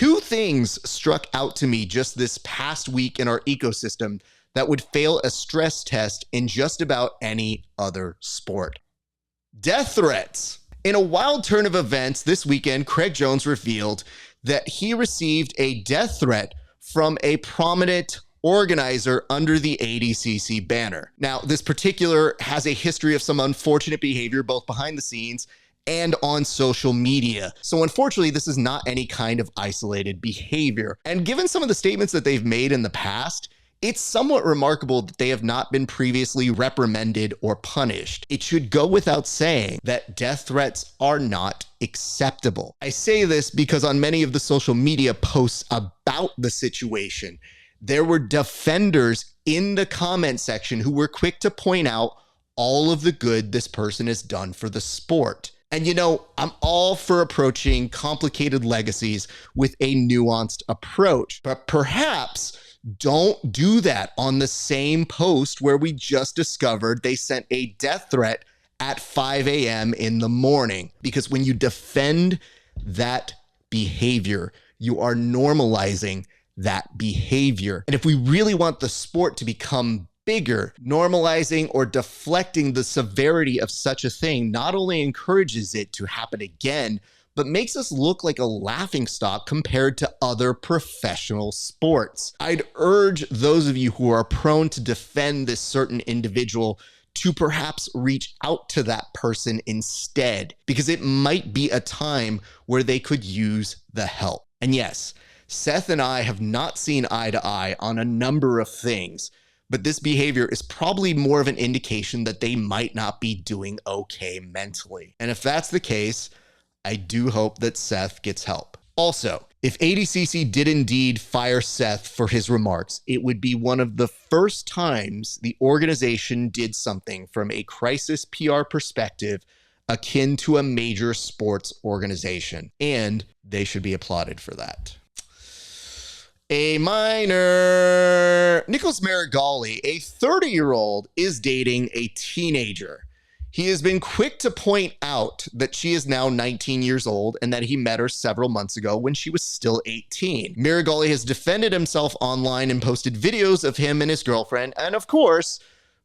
Two things struck out to me just this past week in our ecosystem that would fail a stress test in just about any other sport. Death threats. In a wild turn of events this weekend, Craig Jones revealed that he received a death threat from a prominent organizer under the ADCC banner. Now, this particular has a history of some unfortunate behavior, both behind the scenes and on social media. So unfortunately, this is not any kind of isolated behavior. And given some of the statements that they've made in the past, it's somewhat remarkable that they have not been previously reprimanded or punished. It should go without saying that death threats are not acceptable. I say this because on many of the social media posts about the situation, there were defenders in the comment section who were quick to point out all of the good this person has done for the sport. And you know, I'm all for approaching complicated legacies with a nuanced approach, but perhaps don't do that on the same post where we just discovered they sent a death threat at 5 a.m. in the morning. Because when you defend that behavior, you are normalizing that behavior. And if we really want the sport to become bigger, normalizing or deflecting the severity of such a thing not only encourages it to happen again, but makes us look like a laughingstock compared to other professional sports. I'd urge those of you who are prone to defend this certain individual to perhaps reach out to that person instead, because it might be a time where they could use the help. And yes, Seth and I have not seen eye to eye on a number of things, but this behavior is probably more of an indication that they might not be doing okay mentally. And if that's the case, I do hope that Seth gets help. Also, if ADCC did indeed fire Seth for his remarks, it would be one of the first times the organization did something from a crisis PR perspective akin to a major sports organization, and they should be applauded for that. A minor. Nicholas Marigali, a 30-year-old, is dating a teenager. He has been quick to point out that she is now 19 years old and that he met her several months ago when she was still 18. Marigali has defended himself online and posted videos of him and his girlfriend. And of course,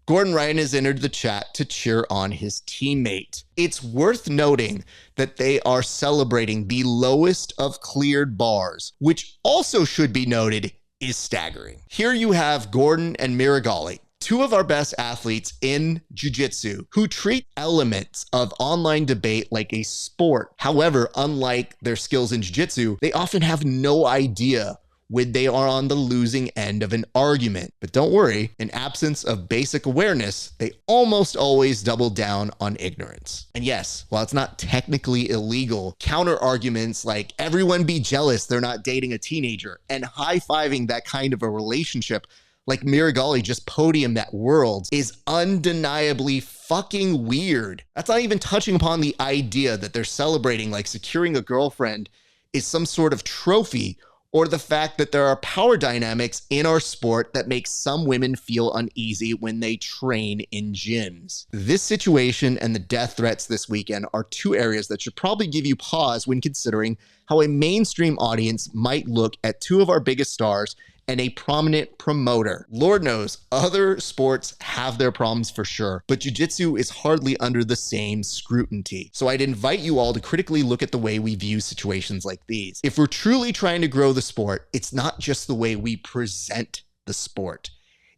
Gordon Ryan has entered the chat to cheer on his teammate. It's worth noting that they are celebrating the lowest of cleared bars, which also should be noted is staggering. Here you have Gordon and Marigali, two of our best athletes in Jiu-Jitsu, who treat elements of online debate like a sport. However, unlike their skills in Jiu-Jitsu, they often have no idea when they are on the losing end of an argument. But don't worry, in absence of basic awareness, they almost always double down on ignorance. And yes, while it's not technically illegal, counter arguments like everyone be jealous they're not dating a teenager and high-fiving that kind of a relationship like Marigali just podiumed at Worlds is undeniably fucking weird. That's not even touching upon the idea that they're celebrating like securing a girlfriend is some sort of trophy, or the fact that there are power dynamics in our sport that make some women feel uneasy when they train in gyms. This situation and the death threats this weekend are two areas that should probably give you pause when considering how a mainstream audience might look at two of our biggest stars and a prominent promoter. Lord knows, other sports have their problems for sure, but jiu-jitsu is hardly under the same scrutiny. So I'd invite you all to critically look at the way we view situations like these. If we're truly trying to grow the sport, it's not just the way we present the sport.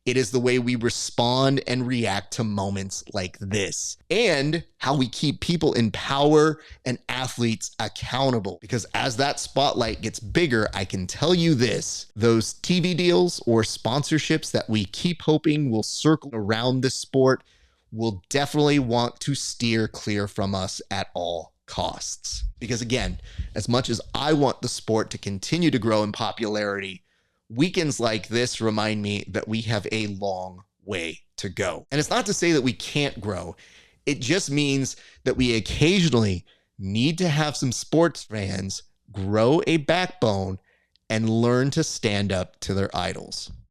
It is the way we respond and react to moments like this, and how we keep people in power and athletes accountable. Because as that spotlight gets bigger, I can tell you this, those TV deals or sponsorships that we keep hoping will circle around the sport will definitely want to steer clear from us at all costs. Because again, as much as I want the sport to continue to grow in popularity, weekends like this remind me that we have a long way to go. And it's not to say that we can't grow. It just means that we occasionally need to have some sports fans grow a backbone and learn to stand up to their idols.